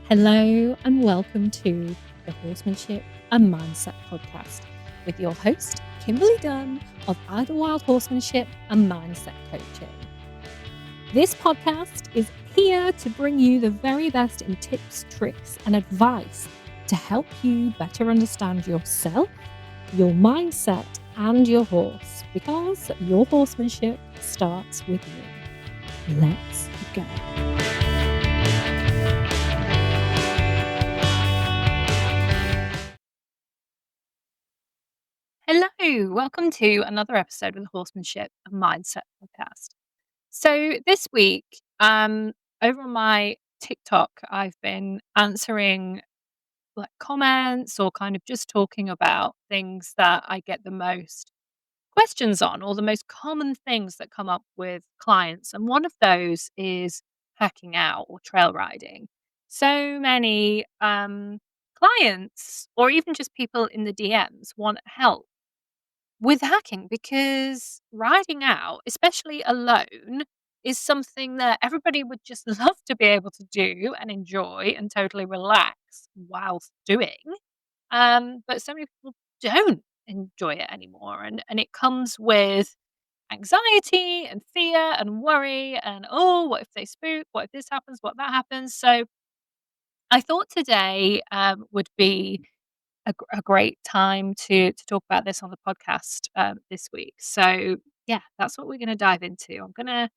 Hello and welcome to the Horsemanship and Mindset podcast with your host, Kimberly Dunn of Idlewild Horsemanship and Mindset Coaching. This podcast is here to bring you the very best in tips, tricks, and advice to help you better understand yourself, your mindset, and your horse, because your horsemanship starts with you. Let's go. Hello, welcome to another episode of the Horsemanship and Mindset podcast. So this week, over on my TikTok, I've been answering comments or kind of just talking about things that I get the most questions on, or the most common things that come up with clients. And one of those is hacking out or trail riding. So many clients, or even just people in the DMs, want help with hacking because riding out, especially alone, is something that everybody would just love to be able to do and enjoy and totally relax whilst doing. But so many people don't enjoy it anymore. And it comes with anxiety and fear and worry and, oh, what if they spook? What if this happens? What that happens? So I thought today would be a great time to talk about this on the podcast this week. So yeah, that's what we're going to dive into. I'm going to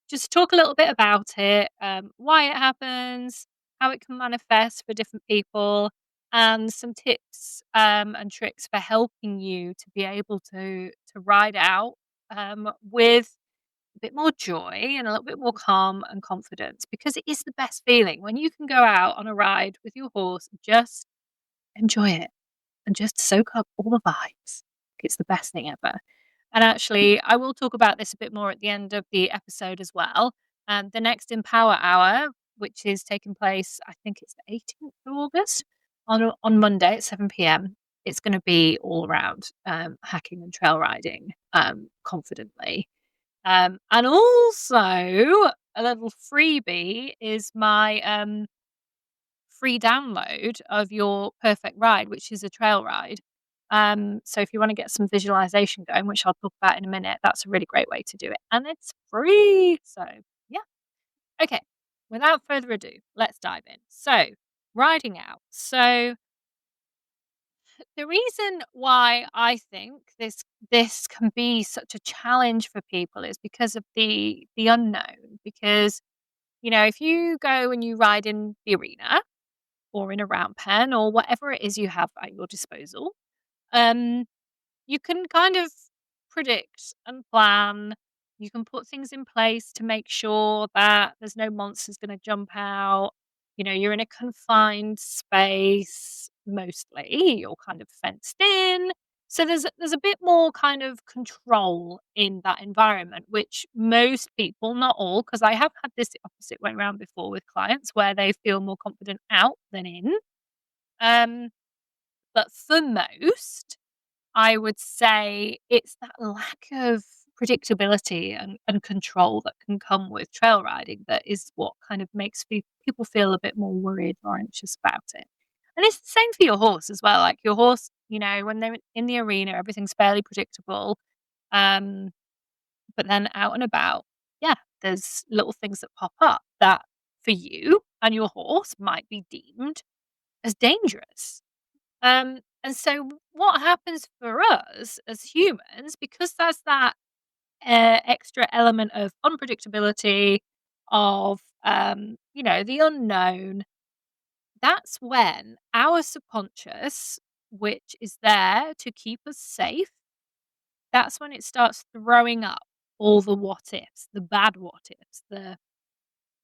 just talk a little bit about it, why it happens, how it can manifest for different people, and some tips and tricks for helping you to be able to ride out with a bit more joy and a little bit more calm and confidence, because it is the best feeling when you can go out on a ride with your horse and just enjoy it and just soak up all the vibes. It's the best thing ever. And actually, I will talk about this a bit more at the end of the episode as well. The next Empower Hour, which is taking place, I think it's the 18th of August, on Monday at 7 p.m. It's going to be all around hacking and trail riding confidently. And also, a little freebie is my free download of your perfect ride, which is a trail ride. So if you want to get some visualization going, which I'll talk about in a minute, that's a really great way to do it. And it's free. So yeah. Okay. Without further ado, let's dive in. So riding out. So the reason why I think this can be such a challenge for people is because of the unknown. Because, if you go and you ride in the arena, or in a round pen, or whatever it is you have at your disposal, um, you can kind of predict and plan. You can put things in place to make sure that there's no monsters going to jump out. You're in a confined space mostly. You're kind of fenced in. So there's a bit more kind of control in that environment, which most people, not all, because I have had this opposite way around before with clients where they feel more confident out than in. But for most, I would say it's that lack of predictability and control that can come with trail riding that is what kind of makes people feel a bit more worried or anxious about it. And it's the same for your horse as well. Like your horse, when they're in the arena, everything's fairly predictable. But then out and about, yeah, there's little things that pop up that for you and your horse might be deemed as dangerous. And so what happens for us as humans, because there's that extra element of unpredictability, of, the unknown, that's when our subconscious, which is there to keep us safe, that's when it starts throwing up all the what ifs, the bad what ifs, the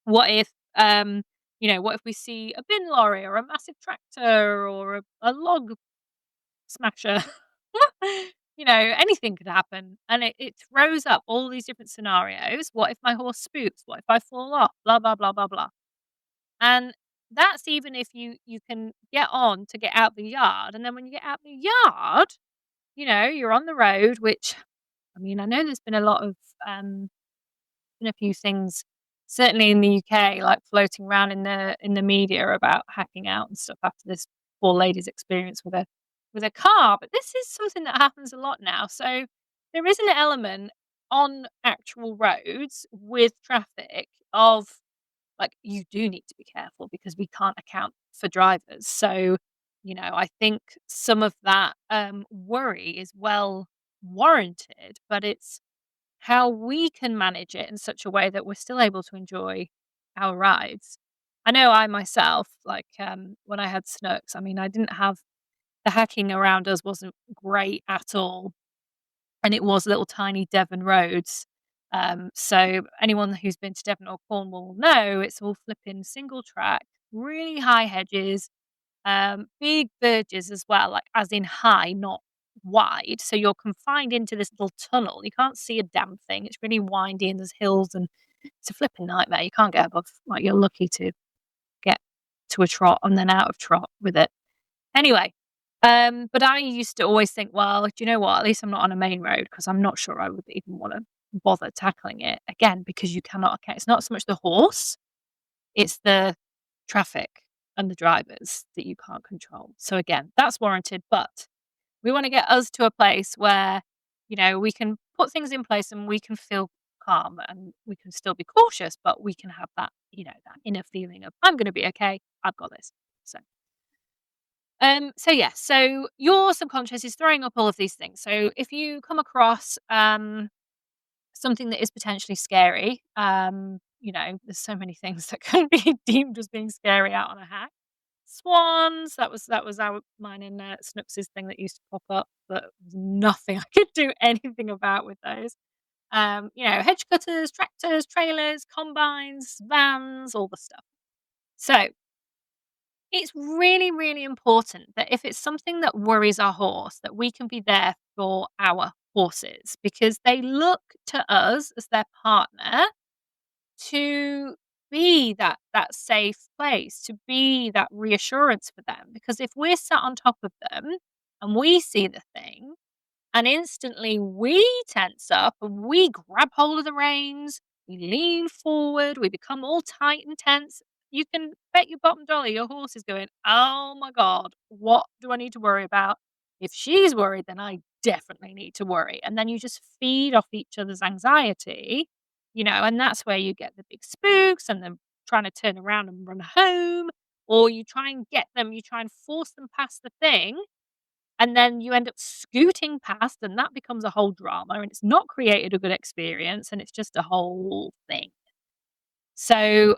what if, what if we see a bin lorry or a massive tractor or a log smasher. Anything could happen. And it throws up all these different scenarios. What if my horse spooks? What if I fall off? Blah, blah, blah, blah, blah. And that's even if you can get on to get out the yard. And then when you get out the yard, you're on the road, which, I know there's been a lot of, been a few things certainly in the UK, like floating around in the media about hacking out and stuff after this poor lady's experience with a car. But this is something that happens a lot now. So there is an element on actual roads with traffic of like you do need to be careful because we can't account for drivers. So, I think some of that worry is well warranted, but it's how we can manage it in such a way that we're still able to enjoy our rides. I know I myself, like, when I had Snooks, I mean, I didn't have the hacking around us wasn't great at all, and it was little tiny Devon roads. So anyone who's been to Devon or Cornwall will know it's all flipping single track, really high hedges, big verges as well, like as in high, not wide. So you're confined into this little tunnel. You can't see a damn thing. It's really windy and there's hills and it's a flipping nightmare. You can't get above, like, you're lucky to get to a trot and then out of trot with it. Anyway, but I used to always think, well, do you know what? At least I'm not on a main road because I'm not sure I would even want to bother tackling it again because you cannot account. It's not so much the horse, it's the traffic and the drivers that you can't control. So again, that's warranted, but we want to get us to a place where, we can put things in place and we can feel calm and we can still be cautious, but we can have that, that inner feeling of I'm going to be okay. I've got this. So your subconscious is throwing up all of these things. So if you come across something that is potentially scary, there's so many things that can be deemed as being scary out on a hack. Swans, that was our mine and Snooks's thing that used to pop up, but there's nothing I could do anything about with those. Hedge cutters, tractors, trailers, combines, vans, all the stuff. So it's really, really important that if it's something that worries our horse, that we can be there for our horses because they look to us as their partner to be that safe place, to be that reassurance for them. Because if we're sat on top of them and we see the thing, and instantly we tense up and we grab hold of the reins, we lean forward, we become all tight and tense. You can bet your bottom dollar your horse is going, oh my God, what do I need to worry about? If she's worried, then I definitely need to worry. And then you just feed off each other's anxiety, and that's where you get the big spooks and them trying to turn around and run home, or you try and get them, you try and force them past the thing and then you end up scooting past, and that becomes a whole drama, and it's not created a good experience, and it's just a whole thing. So,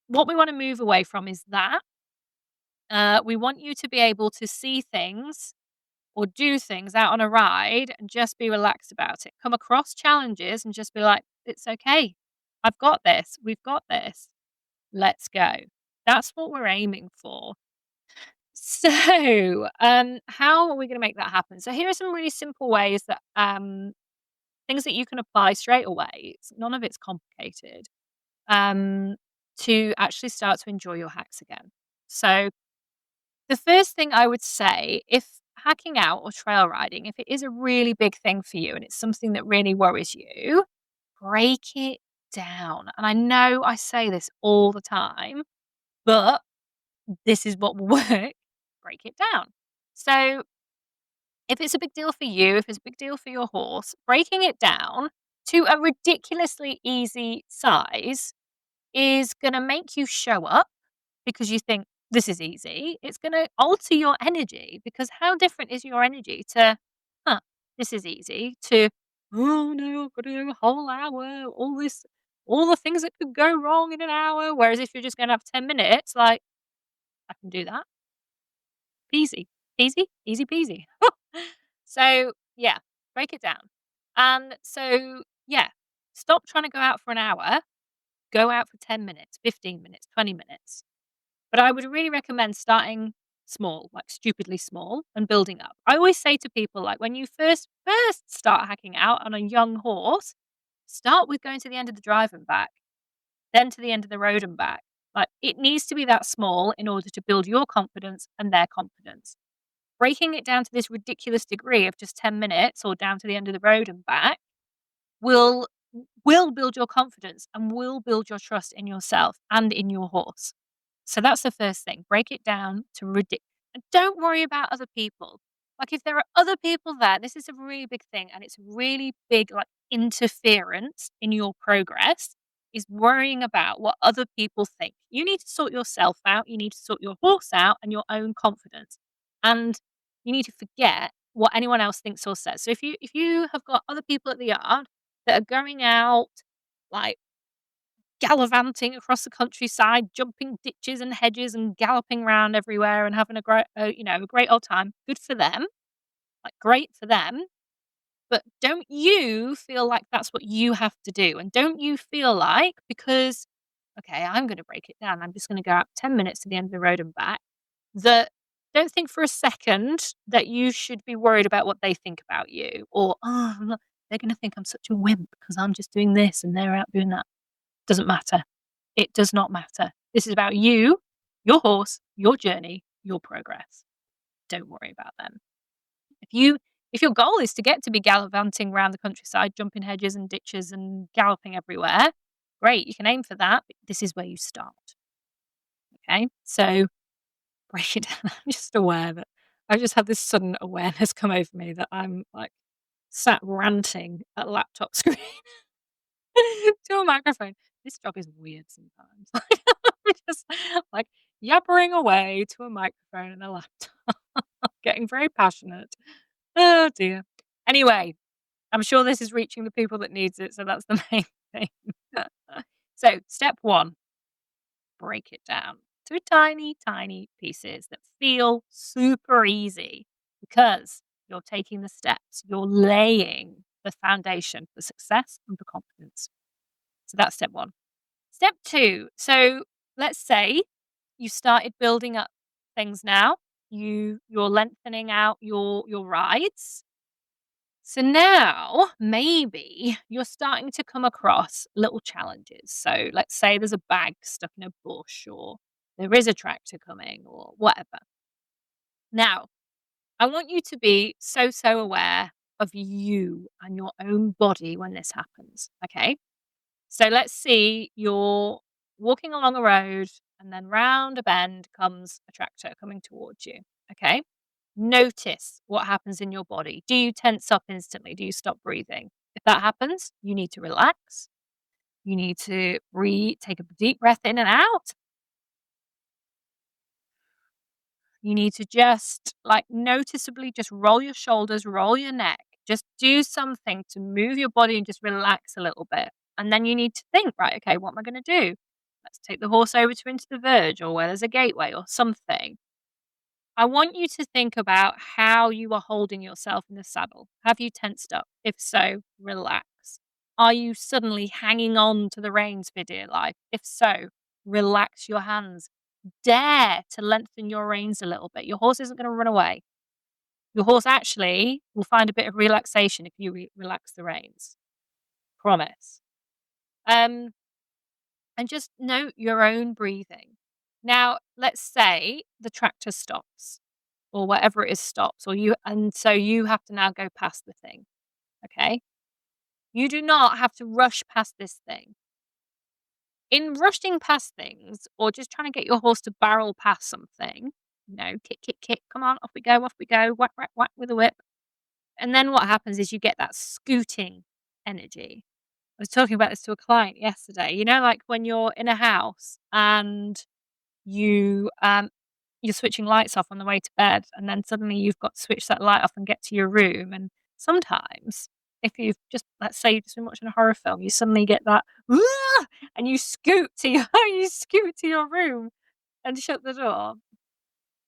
what we want to move away from is that. We want you to be able to see things or do things out on a ride and just be relaxed about it. Come across challenges and just be like, it's okay. I've got this. We've got this. Let's go. That's what we're aiming for. So, how are we gonna make that happen? So here are some really simple ways that, things that you can apply straight away. None of it's complicated, um, to actually start to enjoy your hacks again. So, the first thing I would say, if hacking out or trail riding, if it is a really big thing for you and it's something that really worries you, break it down. And I know I say this all the time, but this is what will work. Break it down. So, if it's a big deal for you, if it's a big deal for your horse, breaking it down to a ridiculously easy size is going to make you show up because you think this is easy. It's going to alter your energy because how different is your energy to, huh, this is easy, to, oh no, I've got to do a whole hour, all the things that could go wrong in an hour. Whereas if you're just going to have 10 minutes, like, I can do that. Peasy. Peasy? Easy peasy. So, yeah, break it down. And so, yeah, stop trying to go out for an hour. Go out for 10 minutes, 15 minutes, 20 minutes. But I would really recommend starting small, like stupidly small, and building up. I always say to people, like, when you first start hacking out on a young horse, start with going to the end of the drive and back, then to the end of the road and back. Like, it needs to be that small in order to build your confidence and their confidence. Breaking it down to this ridiculous degree of just 10 minutes or down to the end of the road and back will will build your confidence and will build your trust in yourself and in your horse. So that's the first thing. Break it down to and don't worry about other people. Like if there are other people there, this is a really big thing and it's really big like interference in your progress is worrying about what other people think. You need to sort yourself out, you need to sort your horse out and your own confidence. And you need to forget what anyone else thinks or says. So if you have got other people at the yard that are going out like gallivanting across the countryside, jumping ditches and hedges and galloping around everywhere and having a great, a great old time. Good for them. Like great for them. But don't you feel like that's what you have to do? And don't you feel like because, okay, I'm going to break it down. I'm just going to go out 10 minutes to the end of the road and back. That don't think for a second that you should be worried about what they think about you or, oh, look, they're going to think I'm such a wimp because I'm just doing this and they're out doing that. Doesn't matter. It does not matter. This is about you, your horse, your journey, your progress. Don't worry about them. If your goal is to get to be gallivanting around the countryside, jumping hedges and ditches and galloping everywhere, great, you can aim for that, but this is where you start. Okay? So break it down. I'm just aware that I've just had this sudden awareness come over me that I'm like sat ranting at a laptop screen to a microphone. This job is weird sometimes. I'm just like yabbering away to a microphone and a laptop, getting very passionate. Oh dear. Anyway, I'm sure this is reaching the people that needs it, so that's the main thing. So, step 1, break it down to tiny, tiny pieces that feel super easy because you're taking the steps. You're laying the foundation for success and for confidence. So that's step 1. Step 2. So let's say you started building up things now. You're lengthening out your rides. So now maybe you're starting to come across little challenges. So let's say there's a bag stuck in a bush or there is a tractor coming or whatever. Now, I want you to be so aware of you and your own body when this happens. Okay. So let's see you're walking along a road and then round a bend comes a tractor coming towards you. Okay. Notice what happens in your body. Do you tense up instantly? Do you stop breathing? If that happens, you need to relax. You need to breathe, take a deep breath in and out. You need to just like noticeably just roll your shoulders, roll your neck. Just do something to move your body and just relax a little bit. And then you need to think, right, okay, what am I going to do? Let's take the horse over to into the verge or where there's a gateway or something. I want you to think about how you are holding yourself in the saddle. Have you tensed up? If so, relax. Are you suddenly hanging on to the reins for dear life? If so, relax your hands. Dare to lengthen your reins a little bit. Your horse isn't going to run away. Your horse actually will find a bit of relaxation if you relax the reins. Promise. And just note your own breathing. Now, let's say the tractor stops or whatever it is stops so you have to now go past the thing. Okay? You do not have to rush past this thing. In rushing past things or just trying to get your horse to barrel past something, kick, come on, off we go, whack, whack, whack with a whip. And then what happens is you get that scooting energy. I was talking about this to a client yesterday. Like when you're in a house and you're switching lights off on the way to bed, and then suddenly you've got to switch that light off and get to your room. And sometimes, if you've just, let's say you've just been watching a horror film, you suddenly get that, "Wah!" and you scoot to your you scoot to your room and shut the door.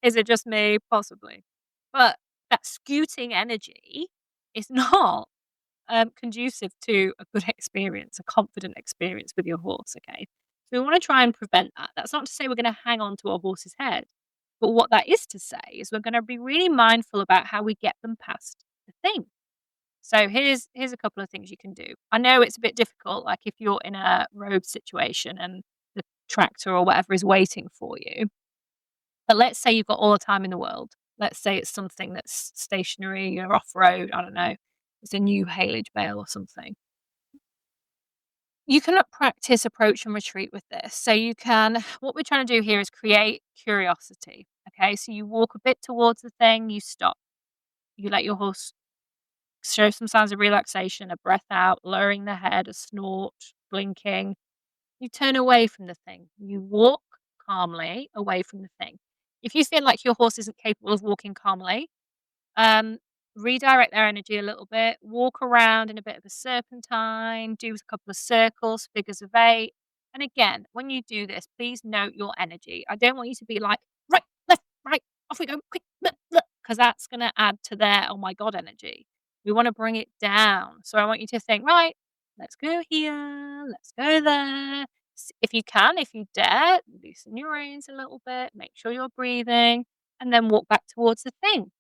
Is it just me? Possibly, but that scooting energy is not conducive to a good experience, a confident experience with your horse. Okay, so we want to try and prevent that. That's not to say we're going to hang on to our horse's head. But what that is to say is we're going to be really mindful about how we get them past the thing. So here's a couple of things you can do. I know it's a bit difficult, like if you're in a road situation and the tractor or whatever is waiting for you. But let's say you've got all the time in the world. Let's say it's something that's stationary, you're off road, I don't know. It's a new haylage bale or something. You can practice approach and retreat with this. So you can what we're trying to do here is create curiosity, okay? So you walk a bit towards the thing, you stop. You let your horse show some signs of relaxation, a breath out, lowering the head, a snort, blinking. You turn away from the thing. You walk calmly away from the thing. If you feel like your horse isn't capable of walking calmly, um, redirect their energy a little bit, walk around in a bit of a serpentine, do a couple of circles, figures of 8. And again, when you do this, please note your energy. I don't want you to be like, right, left, right, off we go, quick, because that's going to add to their, oh my God, energy. We want to bring it down. So I want you to think, right, let's go here, let's go there. If you can, if you dare, loosen your reins a little bit, make sure you're breathing, and then walk back towards the thing.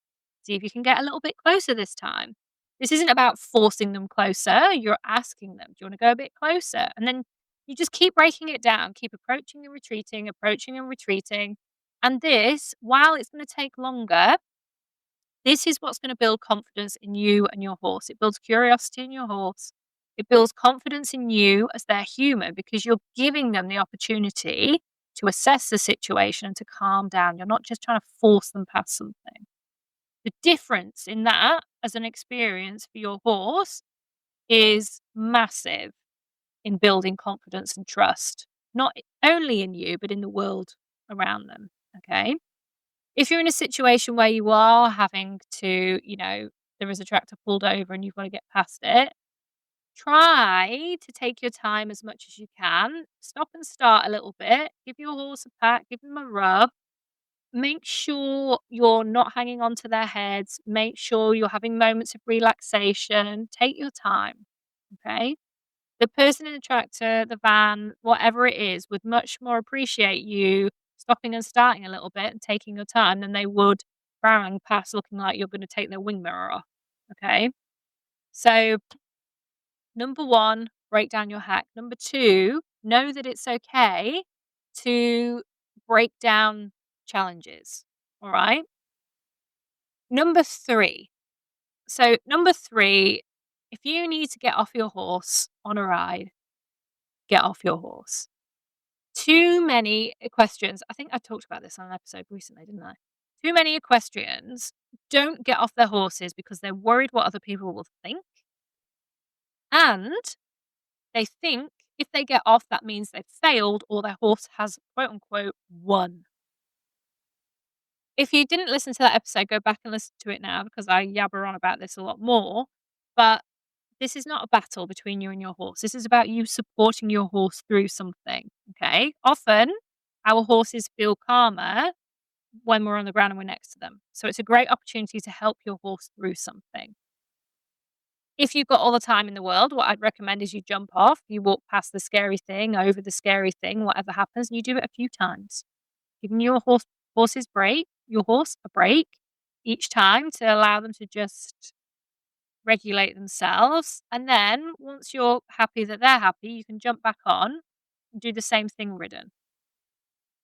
See if you can get a little bit closer this time. This isn't about forcing them closer. You're asking them, do you want to go a bit closer? And then you just keep breaking it down, keep approaching and retreating, approaching and retreating. And this, while it's going to take longer, this is what's going to build confidence in you and your horse. It builds curiosity in your horse. It builds confidence in you as their human because you're giving them the opportunity to assess the situation and to calm down. You're not just trying to force them past something. The difference in that as an experience for your horse is massive in building confidence and trust, not only in you, but in the world around them. Okay. If you're in a situation where you are having to, there is a tractor pulled over and you've got to get past it, try to take your time as much as you can. Stop and start a little bit. Give your horse a pat, give them a rub. Make sure you're not hanging on to their heads. Make sure you're having moments of relaxation. Take your time, okay? The person in the tractor, the van, whatever it is, would much more appreciate you stopping and starting a little bit and taking your time than they would barreling past looking like you're gonna take their wing mirror off, okay? So, number 1, break down your hack. Number 2, know that it's okay to break down challenges, alright? Number 3. So, number 3, if you need to get off your horse on a ride, get off your horse. Too many equestrians, I think I talked about this on an episode recently, didn't I? Too many equestrians don't get off their horses because they're worried what other people will think. And they think if they get off, that means they've failed or their horse has, quote unquote, won. If you didn't listen to that episode, go back and listen to it now because I yabber on about this a lot more. But this is not a battle between you and your horse. This is about you supporting your horse through something. Okay. Often our horses feel calmer when we're on the ground and we're next to them. So it's a great opportunity to help your horse through something. If you've got all the time in the world, what I'd recommend is you jump off, you walk past the scary thing, over the scary thing, whatever happens, and you do it a few times. Giving your your horse a break each time to allow them to just regulate themselves. And then once you're happy that they're happy, you can jump back on and do the same thing ridden.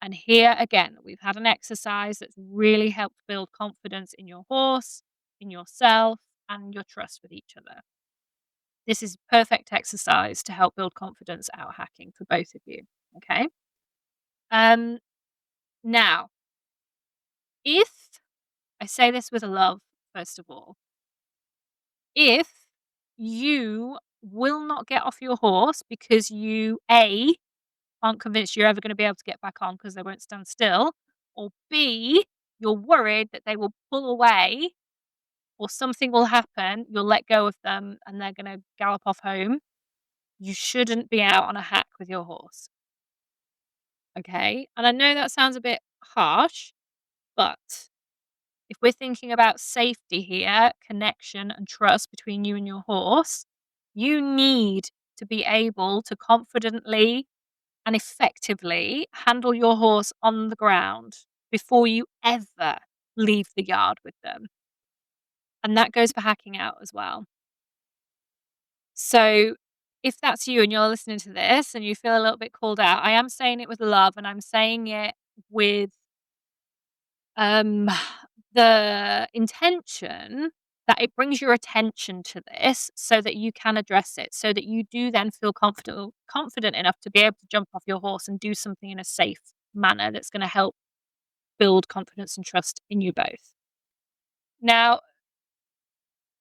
And here again, we've had an exercise that's really helped build confidence in your horse, in yourself, and your trust with each other. This is perfect exercise to help build confidence out hacking for both of you. Okay. Um, Now, if I say this with a love, first of all, if you will not get off your horse because you A, aren't convinced you're ever going to be able to get back on because they won't stand still, or B, you're worried that they will pull away or something will happen, you'll let go of them and they're going to gallop off home, you shouldn't be out on a hack with your horse. Okay? And I know that sounds a bit harsh, but if we're thinking about safety here, connection and trust between you and your horse, you need to be able to confidently and effectively handle your horse on the ground before you ever leave the yard with them. And that goes for hacking out as well. So if that's you and you're listening to this and you feel a little bit called out, I am saying it with love and I'm saying it with the intention that it brings your attention to this so that you can address it, so that you do then feel confident enough to be able to jump off your horse and do something in a safe manner that's gonna help build confidence and trust in you both. Now,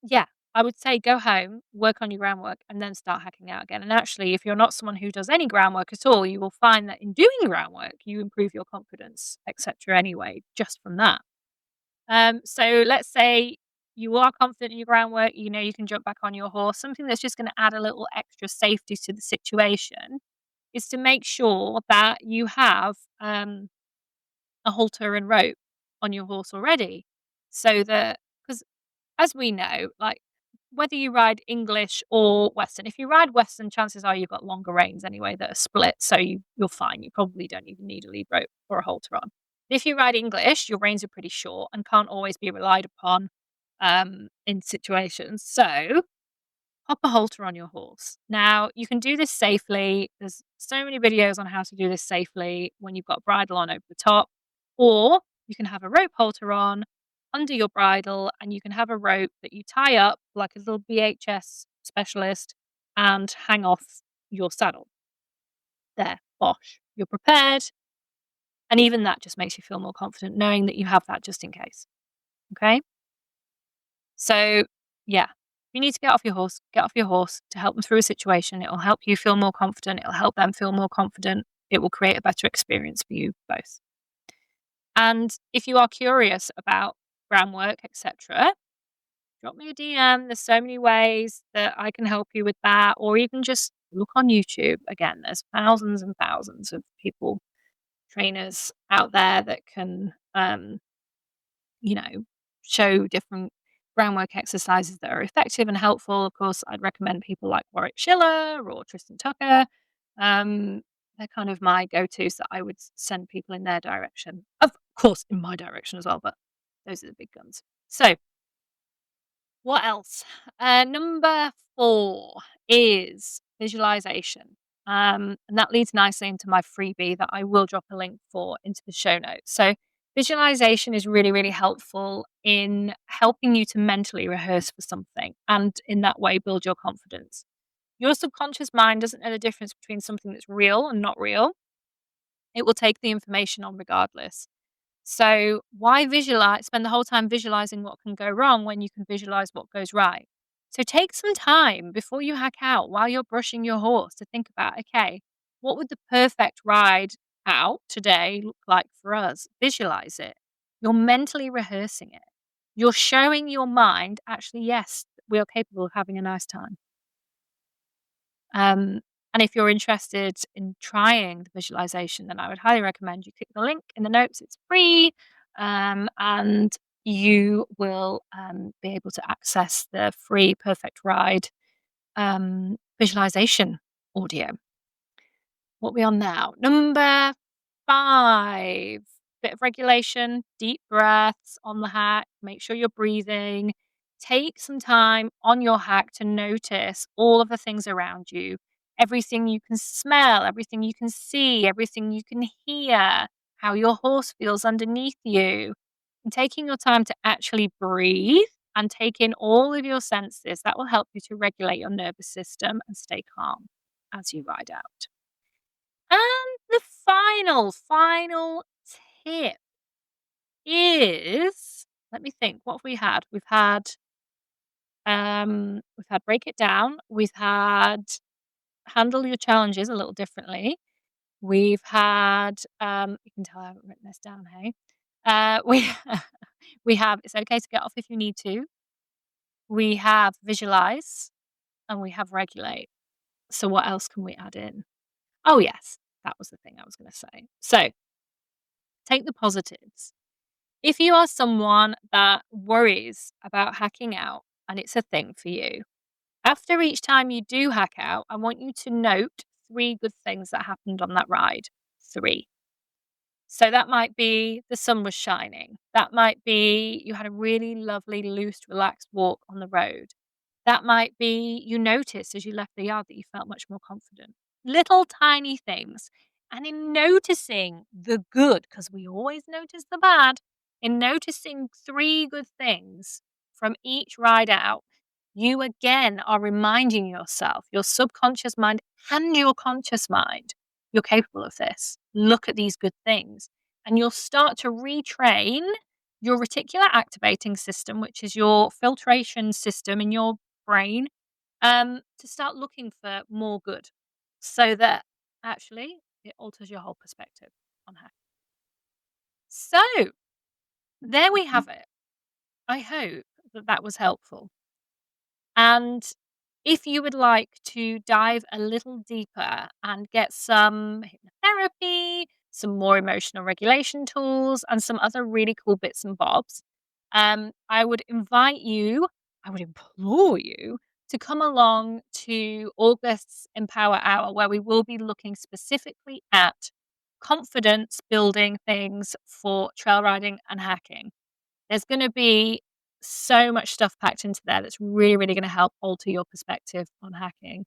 yeah, I would say go home, work on your groundwork, and then start hacking out again. And actually, if you're not someone who does any groundwork at all, you will find that in doing groundwork, you improve your confidence, etc. Anyway, just from that. So let's say you are confident in your groundwork, you know you can jump back on your horse. Something that's just going to add a little extra safety to the situation is to make sure that you have a halter and rope on your horse already, so that because as we know, like whether you ride English or Western, if you ride Western, chances are you've got longer reins anyway that are split, so you're fine. You probably don't even need a lead rope or a halter on. If you ride English, your reins are pretty short and can't always be relied upon in situations. So pop a halter on your horse. Now, you can do this safely. There's so many videos on how to do this safely when you've got bridle on over the top, or you can have a rope halter on under your bridle, and you can have a rope that you tie up like a little BHS specialist and hang off your saddle. There, bosh. You're prepared. And even that just makes you feel more confident knowing that you have that just in case. Okay? So, yeah, if you need to get off your horse, get off your horse to help them through a situation. It'll help you feel more confident. It'll help them feel more confident. It will create a better experience for you both. And if you are curious about groundwork, etc., drop me a DM. There's so many ways that I can help you with that, or even just look on YouTube. Again, there's thousands and thousands of people, trainers out there that can, you know, show different groundwork exercises that are effective and helpful. Of course, I'd recommend people like Warwick Schiller or Tristan Tucker. They're kind of my go-tos that I would send people in their direction. Of course, in my direction as well, but those are the big guns. So, what else? Number 4 is visualization. And that leads nicely into my freebie that I will drop a link for into the show notes. So, visualization is really, really helpful in helping you to mentally rehearse for something and in that way build your confidence. Your subconscious mind doesn't know the difference between something that's real and not real. It will take the information on regardless. So why spend the whole time visualizing what can go wrong when you can visualize what goes right? So take some time before you hack out while you're brushing your horse to think about, okay, what would the perfect ride out today look like for us? Visualize it. You're mentally rehearsing it. You're showing your mind, actually, yes, we are capable of having a nice time. And if you're interested in trying the visualization, then I would highly recommend you click the link in the notes. It's free, and you will be able to access the free Perfect Ride visualization audio. What are we on now? Number 5. Bit of regulation, deep breaths on the hack. Make sure you're breathing. Take some time on your hack to notice all of the things around you. Everything you can smell, everything you can see, everything you can hear, how your horse feels underneath you. And taking your time to actually breathe and take in all of your senses, that will help you to regulate your nervous system and stay calm as you ride out. And the final tip is, let me think, what have we had? We've had break it down. We've had handle your challenges a little differently. We've had, you can tell I haven't written this down, hey? We we have it's okay to get off if you need to. We have visualize and we have regulate. So what else can we add in? Oh yes, that was the thing I was going to say. So take the positives. If you are someone that worries about hacking out and it's a thing for you, after each time you do hack out, I want you to note 3 good things that happened on that ride. 3. So that might be the sun was shining. That might be you had a really lovely, loose, relaxed walk on the road. That might be you noticed as you left the yard that you felt much more confident. Little tiny things. And in noticing the good, because we always notice the bad, in noticing 3 good things from each ride out, you again are reminding yourself, your subconscious mind and your conscious mind, you're capable of this. Look at these good things. And you'll start to retrain your reticular activating system, which is your filtration system in your brain, to start looking for more good so that actually it alters your whole perspective on how. So there we have it. I hope that that was helpful. And if you would like to dive a little deeper and get some hypnotherapy, some more emotional regulation tools, and some other really cool bits and bobs, I would invite you, I would implore you to come along to August's Empower Hour, where we will be looking specifically at confidence building things for trail riding and hacking. There's gonna be so much stuff packed into there that's really, really gonna help alter your perspective on hacking.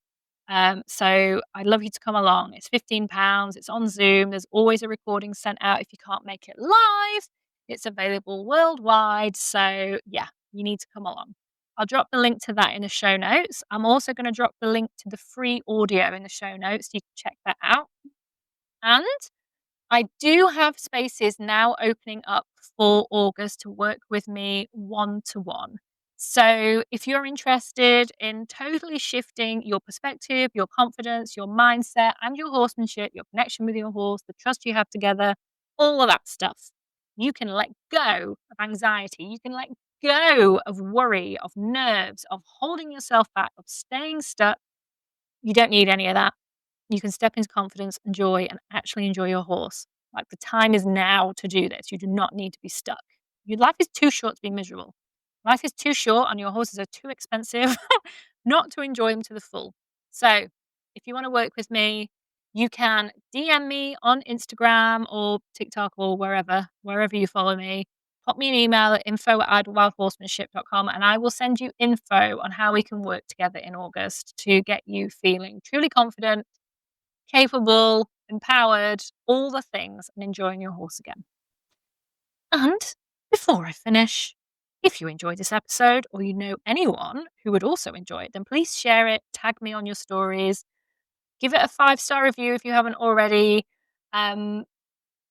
So I'd love you to come along. It's £15. It's on Zoom. There's always a recording sent out if you can't make it live. It's available worldwide. So yeah, you need to come along. I'll drop the link to that in the show notes. I'm also going to drop the link to the free audio in the show notes. You can check that out. And I do have spaces now opening up for August to work with me one-to-one. So if you're interested in totally shifting your perspective, your confidence, your mindset, and your horsemanship, your connection with your horse, the trust you have together, all of that stuff, you can let go of anxiety. You can let go of worry, of nerves, of holding yourself back, of staying stuck. You don't need any of that. You can step into confidence and joy and actually enjoy your horse. Like, the time is now to do this. You do not need to be stuck. Your life is too short to be miserable. Life is too short and your horses are too expensive not to enjoy them to the full. So, if you want to work with me, you can DM me on Instagram or TikTok or wherever you follow me. Pop me an email at info@idlewildhorsemanship.com and I will send you info on how we can work together in August to get you feeling truly confident, capable, empowered, all the things, and enjoying your horse again. And before I finish, if you enjoyed this episode or you know anyone who would also enjoy it, then please share it, tag me on your stories, give it a 5-star review if you haven't already, and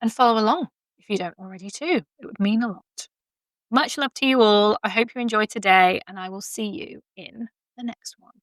follow along if you don't already too. It would mean a lot. Much love to you all. I hope you enjoyed today, and I will see you in the next one.